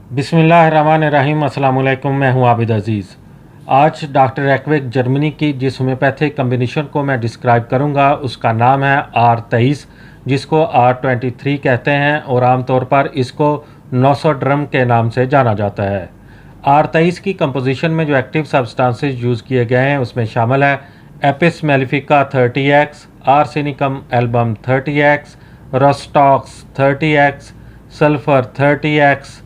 बिस्मिल्लाहिर्रहमानिर्रहीम। अस्सलाम वालेकुम। मैं हूं आबिद अज़ीज़। आज डॉक्टर एक्वेक जर्मनी की जिस होम्योपैथिक कम्बिनेशन को मैं डिस्क्राइब करूंगा उसका नाम है R23, जिसको R23 कहते हैं और आमतौर पर इसको 900 ड्रम के नाम से जाना जाता है। R23 की कंपोजिशन में जो एक्टिव सब्सटेंसेस यूज़ किए गए हैं उसमें शामिल है Apis mellifica 30X, arsenicum album 30X, रोस्टॉक्स 30X, sulphur 30X।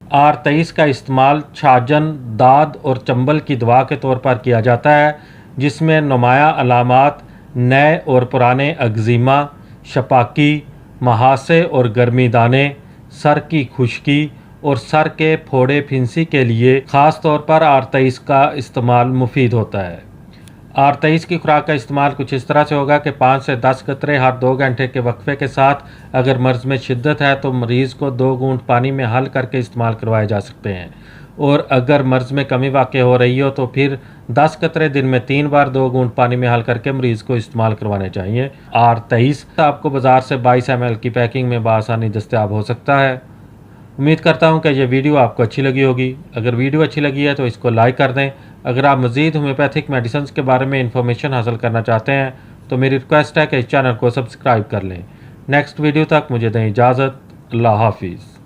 R23 का इस्तेमाल छाजन, दाद और चंबल की दवा के तौर पर किया जाता है, जिसमें नुमाया अलामात नए और पुराने अग्जिमा, शपाकी, महासे और गर्मी दाने, सर की खुश्की और सर के फोड़े फिंसी के लिए ख़ास तौर पर R23 का इस्तेमाल मुफीद होता है। R23 की खुराक का इस्तेमाल कुछ इस तरह से होगा कि 5 से 10 कतरे हर 2 घंटे के वक्फे के साथ, अगर मर्ज़ में शिद्दत है तो मरीज़ को 2 घूंट पानी में हल करके इस्तेमाल करवाए जा सकते हैं, और अगर मर्ज़ में कमी वाक़ई हो रही हो तो फिर 10 कतरे दिन में 3 बार 2 घूंट पानी में हल करके मरीज़ को इस्तेमाल करवाने चाहिए। R23 आपको बाज़ार से 22 ml की पैकिंग में बआसानी दस्तयाब हो सकता है। उम्मीद करता हूँ कि यह वीडियो आपको अच्छी लगी होगी। अगर वीडियो अच्छी लगी है तो इसको लाइक कर दें। अगर आप मज़ीद होम्योपैथिक मेडिसिन के बारे में इंफॉर्मेशन हासिल करना चाहते हैं तो मेरी रिक्वेस्ट है कि इस चैनल को सब्सक्राइब कर लें। नेक्स्ट वीडियो तक मुझे दें इजाज़त। अल्लाह हाफिज़।